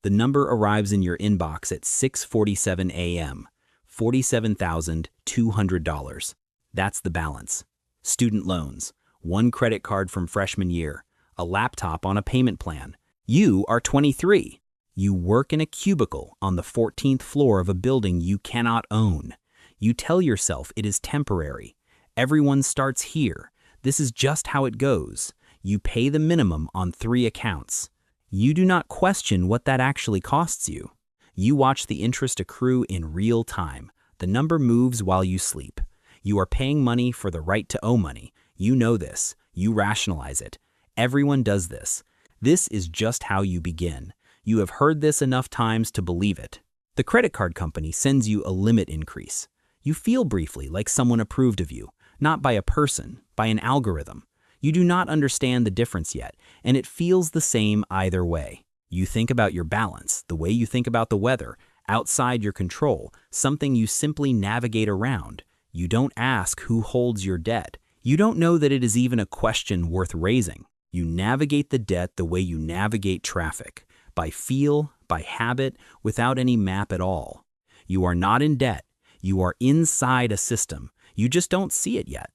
The number arrives in your inbox at 6:47 a.m., $47,200. That's the balance. Student loans, one credit card from freshman year, a laptop on a payment plan. You are 23. You work in a cubicle on the 14th floor of a building you cannot own. You tell yourself it is temporary. Everyone starts here. This is just how it goes. You pay the minimum on 3 accounts. You do not question what that actually costs you. You watch the interest accrue in real time. The number moves while you sleep. You are paying money for the right to owe money. You know this. You rationalize it. Everyone does this. This is just how you begin. You have heard this enough times to believe it. The credit card company sends you a limit increase. You feel briefly like someone approved of you, not by a person, by an algorithm. You do not understand the difference yet, and it feels the same either way. You think about your balance, the way you think about the weather, outside your control, something you simply navigate around. You don't ask who holds your debt. You don't know that it is even a question worth raising. You navigate the debt the way you navigate traffic, by feel, by habit, without any map at all. You are not in debt. You are inside a system. You just don't see it yet.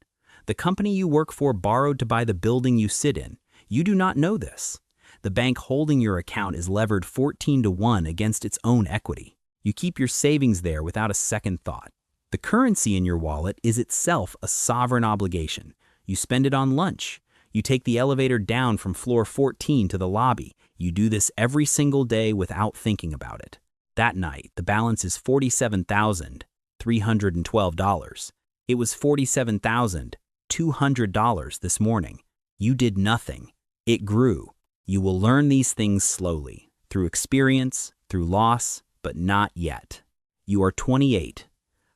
The company you work for borrowed to buy the building you sit in. You do not know this. The bank holding your account is levered 14-1 against its own equity. You keep your savings there without a second thought. The currency in your wallet is itself a sovereign obligation. You spend it on lunch. You take the elevator down from floor 14 to the lobby. You do this every single day without thinking about it. That night, the balance is $47,312. It was $47,200 this morning. You did nothing. It grew. You will learn these things slowly, through experience, through loss, but not yet. You are 28.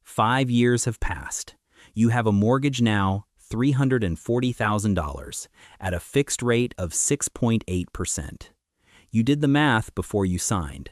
5 years have passed. You have a mortgage now, $340,000, at a fixed rate of 6.8%. You did the math before you signed.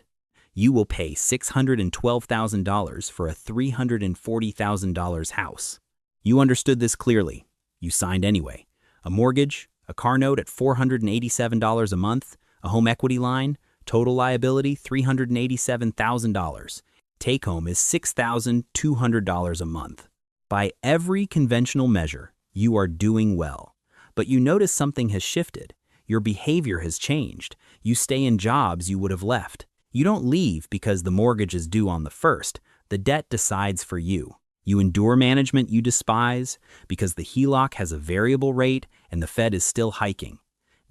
You will pay $612,000 for a $340,000 house. You understood this clearly. You signed anyway. A mortgage, a car note at $487 a month, a home equity line, total liability $387,000. Take home is $6,200 a month. By every conventional measure, you are doing well. But you notice something has shifted. Your behavior has changed. You stay in jobs you would have left. You don't leave because the mortgage is due on the 1st. The debt decides for you. You endure management you despise because the HELOC has a variable rate and the Fed is still hiking.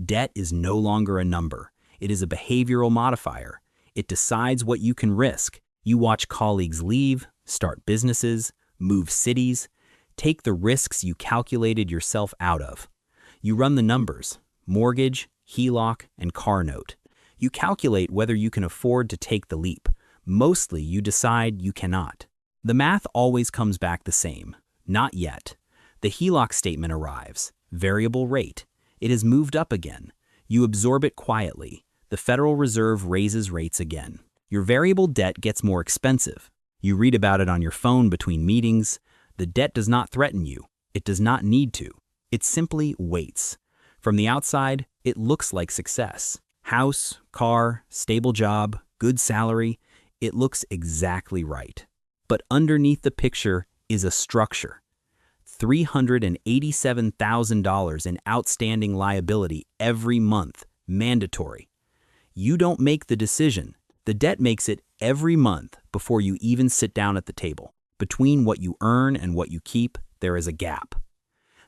Debt is no longer a number. It is a behavioral modifier. It decides what you can risk. You watch colleagues leave, start businesses, move cities, take the risks you calculated yourself out of. You run the numbers, mortgage, HELOC, and car note. You calculate whether you can afford to take the leap. Mostly you decide you cannot. The math always comes back the same. Not yet. The HELOC statement arrives. Variable rate. It has moved up again. You absorb it quietly. The Federal Reserve raises rates again. Your variable debt gets more expensive. You read about it on your phone between meetings. The debt does not threaten you. It does not need to. It simply waits. From the outside, it looks like success. House, car, stable job, good salary. It looks exactly right. But underneath the picture is a structure. $387,000 in outstanding liability every month, mandatory. You don't make the decision. The debt makes it every month before you even sit down at the table. Between what you earn and what you keep, there is a gap.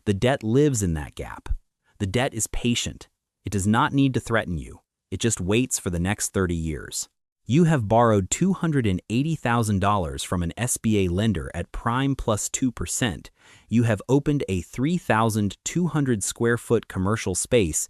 The debt lives in that gap. The debt is patient. It does not need to threaten you. It just waits for the next 30 years. You have borrowed $280,000 from an SBA lender at prime plus 2%. You have opened a 3,200 square foot commercial space.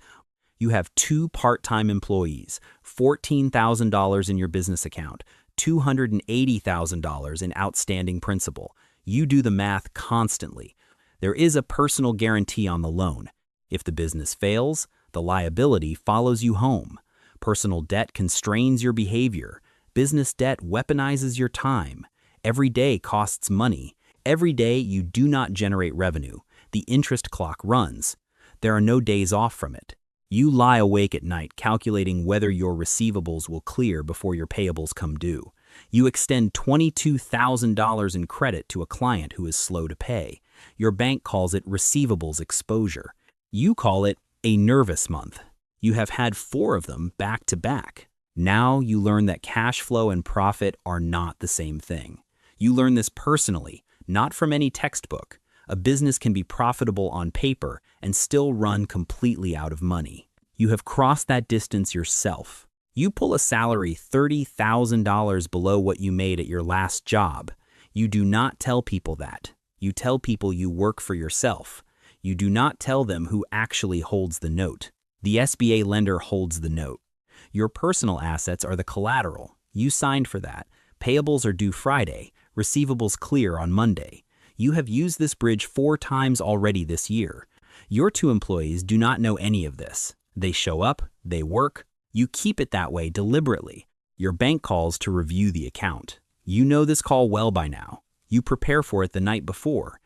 You have 2 part-time employees, $14,000 in your business account, $280,000 in outstanding principal. You do the math constantly. There is a personal guarantee on the loan. If the business fails, the liability follows you home. Personal debt constrains your behavior. Business debt weaponizes your time. Every day costs money. Every day you do not generate revenue. The interest clock runs. There are no days off from it. You lie awake at night calculating whether your receivables will clear before your payables come due. You extend $22,000 in credit to a client who is slow to pay. Your bank calls it receivables exposure. You call it a nervous month. You have had 4 of them back to back. Now you learn that cash flow and profit are not the same thing. You learn this personally, not from any textbook. A business can be profitable on paper and still run completely out of money. You have crossed that distance yourself. You pull a salary $30,000 below what you made at your last job. You do not tell people that. You tell people you work for yourself. You do not tell them who actually holds the note. The SBA lender holds the note. Your personal assets are the collateral. You signed for that. Payables are due Friday. Receivables clear on Monday. You have used this bridge 4 times already this year. Your 2 employees do not know any of this. They show up, they work. You keep it that way deliberately. Your bank calls to review the account. You know this call well by now. You prepare for it the night before.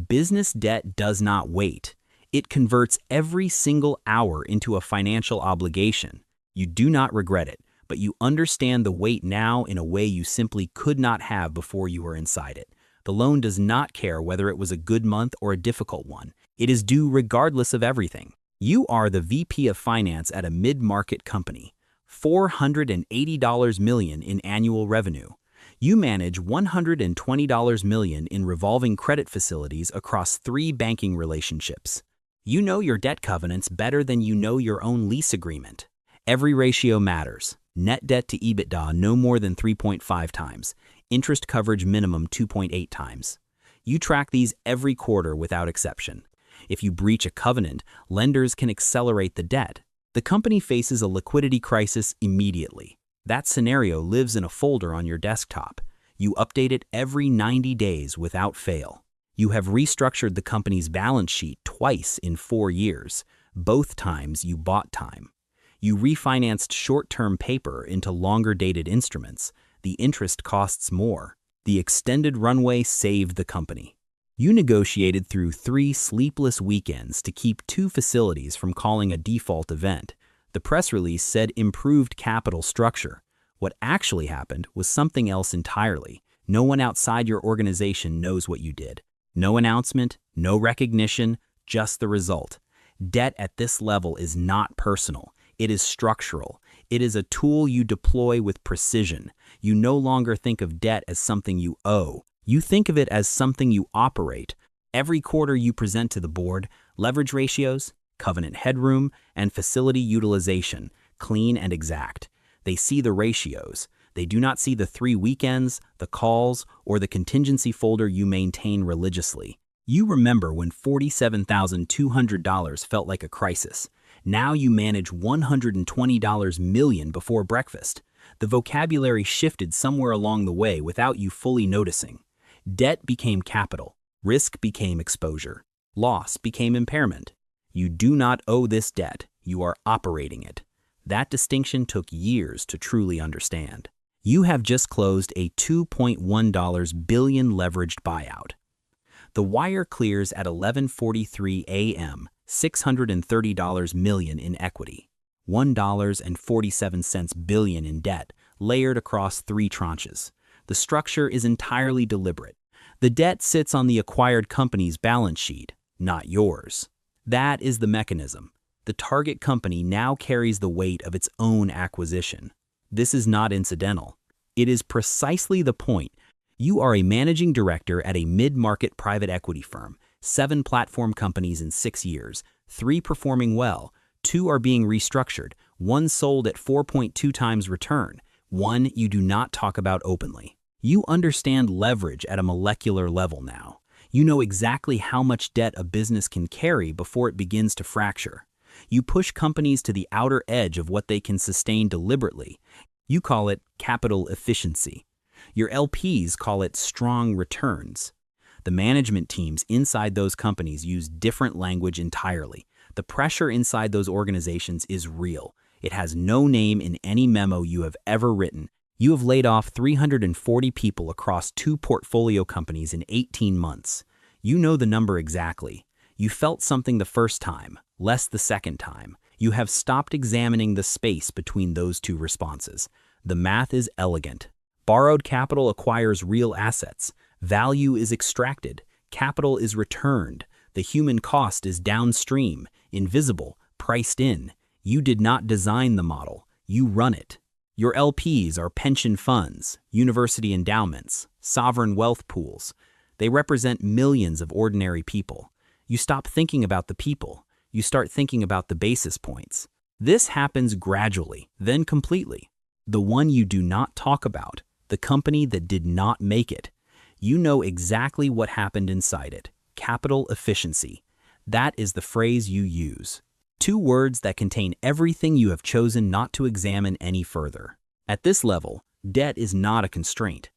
Business debt does not wait. It converts every single hour into a financial obligation. You do not regret it, but you understand the weight now in a way you simply could not have before you were inside it. The loan does not care whether it was a good month or a difficult one. It is due regardless of everything. You are the VP of Finance at a mid-market company. $480 million in annual revenue. You manage $120 million in revolving credit facilities across 3 banking relationships. You know your debt covenants better than you know your own lease agreement. Every ratio matters. Net debt to EBITDA no more than 3.5 times. Interest coverage minimum 2.8 times. You track these every quarter without exception. If you breach a covenant, lenders can accelerate the debt. The company faces a liquidity crisis immediately. That scenario lives in a folder on your desktop. You update it every 90 days without fail. You have restructured the company's balance sheet twice in 4 years. Both times you bought time. You refinanced short-term paper into longer-dated instruments. The interest costs more. The extended runway saved the company. You negotiated through 3 sleepless weekends to keep 2 facilities from calling a default event. The press release said improved capital structure. What actually happened was something else entirely. No one outside your organization knows what you did. No announcement, no recognition, just the result. Debt at this level is not personal. It is structural. It is a tool you deploy with precision. You no longer think of debt as something you owe. You think of it as something you operate. Every quarter you present to the board, leverage ratios, covenant headroom, and facility utilization, clean and exact. They see the ratios. They do not see the 3 weekends, the calls, or the contingency folder you maintain religiously. You remember when $47,200 felt like a crisis. Now you manage $120 million before breakfast. The vocabulary shifted somewhere along the way without you fully noticing. Debt became capital. Risk became exposure. Loss became impairment. You do not owe this debt. You are operating it. That distinction took years to truly understand. You have just closed a $2.1 billion leveraged buyout. The wire clears at 11:43 a.m., $630 million in equity, $1.47 billion in debt, layered across 3 tranches. The structure is entirely deliberate. The debt sits on the acquired company's balance sheet, not yours. That is the mechanism. The target company now carries the weight of its own acquisition. This is not incidental. It is precisely the point. You are a managing director at a mid-market private equity firm, 7 platform companies in 6 years, 3 performing well, 2 are being restructured, 1 sold at 4.2 times return, 1 you do not talk about openly. You understand leverage at a molecular level now. You know exactly how much debt a business can carry before it begins to fracture. You push companies to the outer edge of what they can sustain deliberately. You call it capital efficiency. Your LPs call it strong returns. The management teams inside those companies use different language entirely. The pressure inside those organizations is real. It has no name in any memo you have ever written. You have laid off 340 people across 2 portfolio companies in 18 months. You know the number exactly. You felt something the first time, less the second time. You have stopped examining the space between those two responses. The math is elegant. Borrowed capital acquires real assets. Value is extracted. Capital is returned. The human cost is downstream, invisible, priced in. You did not design the model. You run it. Your LPs are pension funds, university endowments, sovereign wealth pools. They represent millions of ordinary people. You stop thinking about the people. You start thinking about the basis points. This happens gradually, then completely. The one you do not talk about, the company that did not make it. You know exactly what happened inside it. Capital efficiency. That is the phrase you use. Two words that contain everything you have chosen not to examine any further. At this level, debt is not a constraint.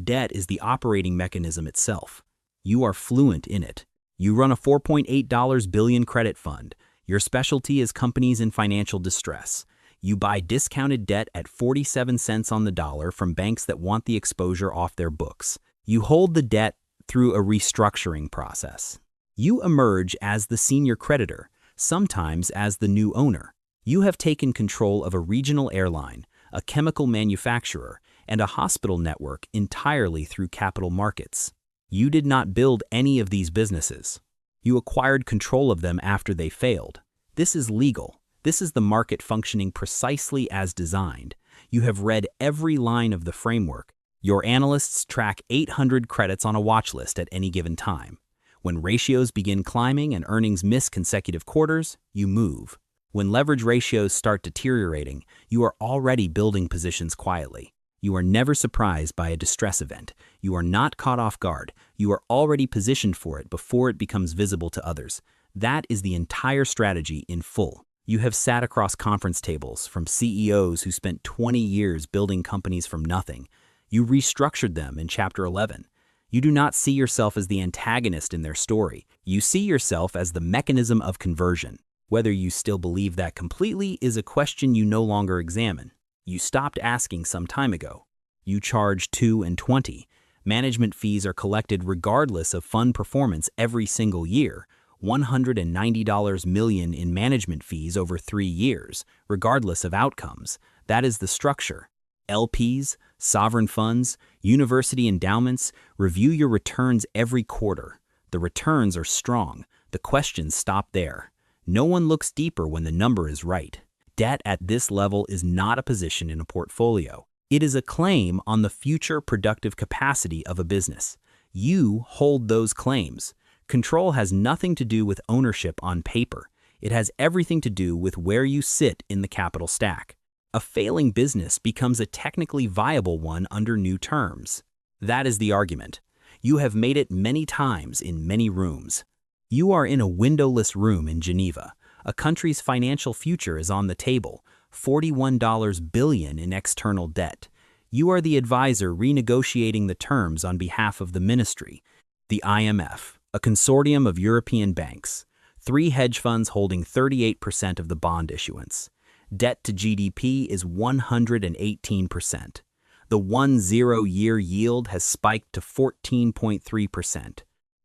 Debt is the operating mechanism itself. You are fluent in it. You run a $4.8 billion credit fund. Your specialty is companies in financial distress. You buy discounted debt at 47 cents on the dollar from banks that want the exposure off their books. You hold the debt through a restructuring process. You emerge as the senior creditor, sometimes as the new owner. You have taken control of a regional airline, a chemical manufacturer, and a hospital network entirely through capital markets. You did not build any of these businesses. You acquired control of them after they failed. This is legal. This is the market functioning precisely as designed. You have read every line of the framework. Your analysts track 800 credits on a watch list at any given time. When ratios begin climbing and earnings miss consecutive quarters, you move. When leverage ratios start deteriorating, you are already building positions quietly. You are never surprised by a distress event. You are not caught off guard. You are already positioned for it before it becomes visible to others. That is the entire strategy in full. You have sat across conference tables from CEOs who spent 20 years building companies from nothing. You restructured them in Chapter 11. You do not see yourself as the antagonist in their story. You see yourself as the mechanism of conversion. Whether you still believe that completely is a question you no longer examine. You stopped asking some time ago. You charge 2 and 20. Management fees are collected regardless of fund performance every single year. $190 million in management fees over 3 years, regardless of outcomes. That is the structure. LPs, sovereign funds, university endowments, review your returns every quarter. The returns are strong. The questions stop there. No one looks deeper when the number is right. Debt at this level is not a position in a portfolio. It is a claim on the future productive capacity of a business. You hold those claims. Control has nothing to do with ownership on paper. It has everything to do with where you sit in the capital stack. A failing business becomes a technically viable one under new terms. That is the argument. You have made it many times in many rooms. You are in a windowless room in Geneva. A country's financial future is on the table, $41 billion in external debt. You are the advisor renegotiating the terms on behalf of the ministry. The IMF, a consortium of European banks, 3 hedge funds holding 38% of the bond issuance. Debt to GDP is 118%. The 1-0-year yield has spiked to 14.3%.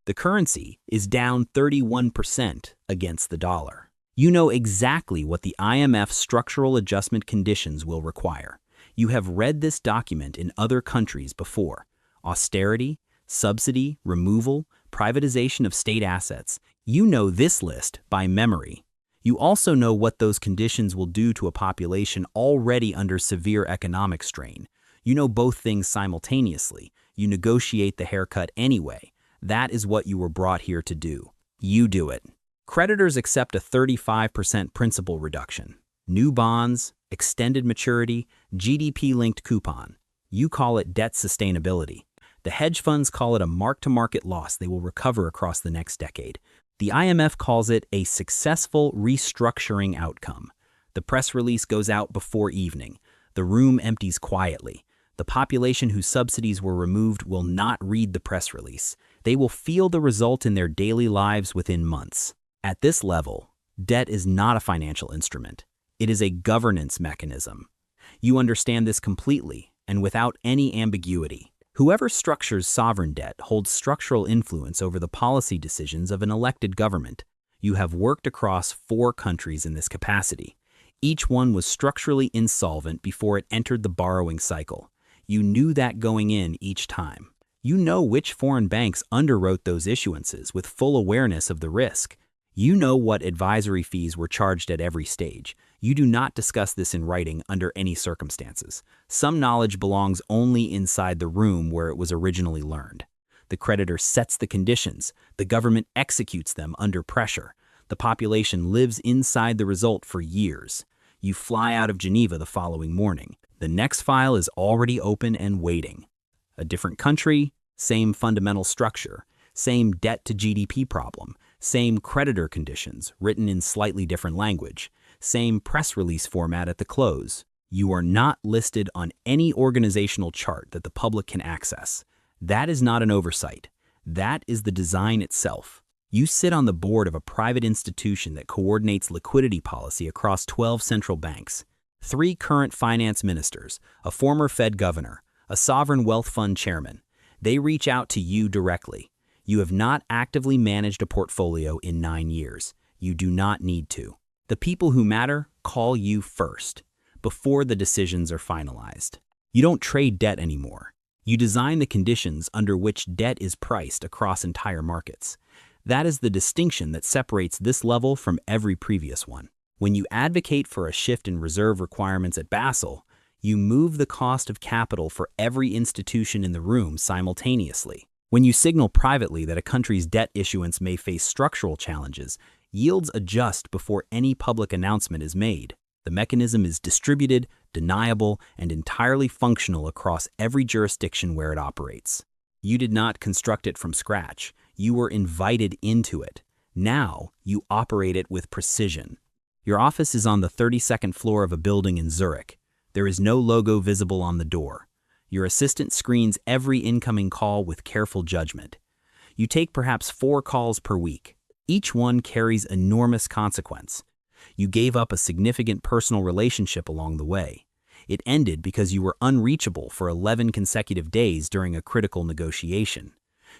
The currency is down 31% against the dollar. You know exactly what the IMF structural adjustment conditions will require. You have read this document in other countries before. Austerity, subsidy, removal, privatization of state assets. You know this list by memory. You also know what those conditions will do to a population already under severe economic strain. You know both things simultaneously. You negotiate the haircut anyway. That is what you were brought here to do. You do it. Creditors accept a 35% principal reduction. New bonds, extended maturity, GDP-linked coupon. You call it debt sustainability. The hedge funds call it a mark-to-market loss they will recover across the next decade. The IMF calls it a successful restructuring outcome. The press release goes out before evening. The room empties quietly. The population whose subsidies were removed will not read the press release. They will feel the result in their daily lives within months. At this level, debt is not a financial instrument. It is a governance mechanism. You understand this completely and without any ambiguity. Whoever structures sovereign debt holds structural influence over the policy decisions of an elected government. You have worked across 4 countries in this capacity. Each one was structurally insolvent before it entered the borrowing cycle. You knew that going in each time. You know which foreign banks underwrote those issuances with full awareness of the risk. You know what advisory fees were charged at every stage. You do not discuss this in writing under any circumstances. Some knowledge belongs only inside the room where it was originally learned. The creditor sets the conditions. The government executes them under pressure. The population lives inside the result for years. You fly out of Geneva the following morning. The next file is already open and waiting. A different country, same fundamental structure, same debt to GDP problem, same creditor conditions written in slightly different language, same press release format at the close. You are not listed on any organizational chart that the public can access. That is not an oversight. That is the design itself. You sit on the board of a private institution that coordinates liquidity policy across 12 central banks, 3 current finance ministers, a former Fed governor, a sovereign wealth fund chairman. They reach out to you directly. You have not actively managed a portfolio in 9 years. You do not need to. The people who matter call you first, before the decisions are finalized. You don't trade debt anymore. You design the conditions under which debt is priced across entire markets. That is the distinction that separates this level from every previous one. When you advocate for a shift in reserve requirements at Basel, you move the cost of capital for every institution in the room simultaneously. When you signal privately that a country's debt issuance may face structural challenges, yields adjust before any public announcement is made. The mechanism is distributed, deniable, and entirely functional across every jurisdiction where it operates. You did not construct it from scratch. You were invited into it. Now, you operate it with precision. Your office is on the 32nd floor of a building in Zurich. There is no logo visible on the door. Your assistant screens every incoming call with careful judgment. You take perhaps 4 calls per week. Each one carries enormous consequence. You gave up a significant personal relationship along the way. It ended because you were unreachable for 11 consecutive days during a critical negotiation.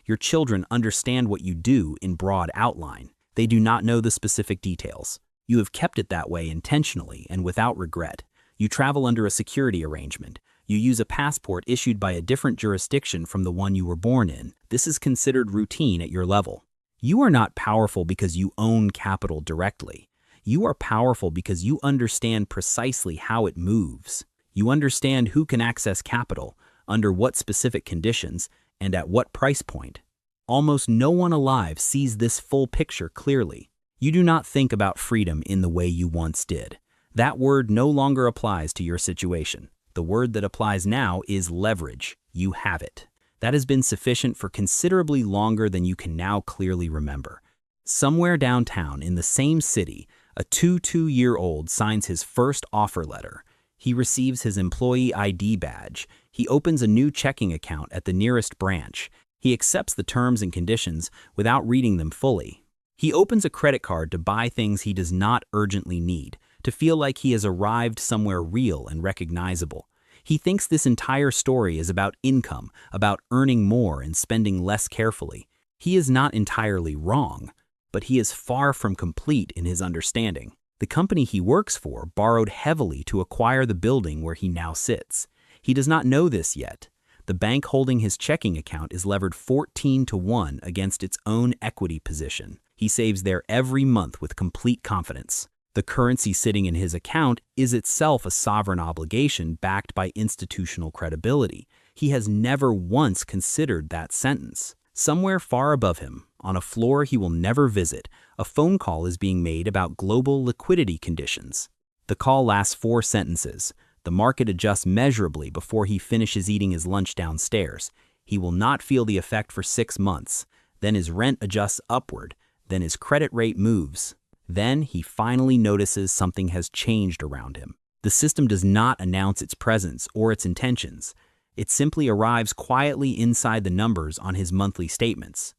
Your children understand what you do in broad outline. They do not know the specific details. You have kept it that way intentionally and without regret. You travel under a security arrangement. You use a passport issued by a different jurisdiction from the one you were born in. This is considered routine at your level. You are not powerful because you own capital directly. You are powerful because you understand precisely how it moves. You understand who can access capital, under what specific conditions, and at what price point. Almost no one alive sees this full picture clearly. You do not think about freedom in the way you once did. That word no longer applies to your situation. The word that applies now is leverage. You have it. That has been sufficient for considerably longer than you can now clearly remember. Somewhere downtown in the same city, a 22-year-old signs his first offer letter. He receives his employee ID badge. He opens a new checking account at the nearest branch. He accepts the terms and conditions without reading them fully. He opens a credit card to buy things he does not urgently need, to feel like he has arrived somewhere real and recognizable. He thinks this entire story is about income, about earning more and spending less carefully. He is not entirely wrong, but he is far from complete in his understanding. The company he works for borrowed heavily to acquire the building where he now sits. He does not know this yet. The bank holding his checking account is levered 14-1 against its own equity position. He saves there every month with complete confidence. The currency sitting in his account is itself a sovereign obligation backed by institutional credibility. He has never once considered that sentence. Somewhere far above him, on a floor he will never visit, a phone call is being made about global liquidity conditions. The call lasts 4 sentences. The market adjusts measurably before he finishes eating his lunch downstairs. He will not feel the effect for 6 months. Then his rent adjusts upward. Then his credit rate moves. Then he finally notices something has changed around him. The system does not announce its presence or its intentions. It simply arrives quietly inside the numbers on his monthly statements.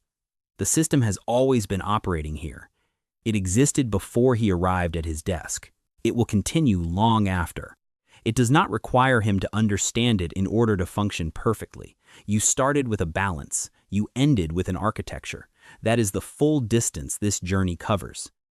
The system has always been operating here. It existed before he arrived at his desk. It will continue long after. It does not require him to understand it in order to function perfectly. You started with a balance. You ended with an architecture. That is the full distance this journey covers.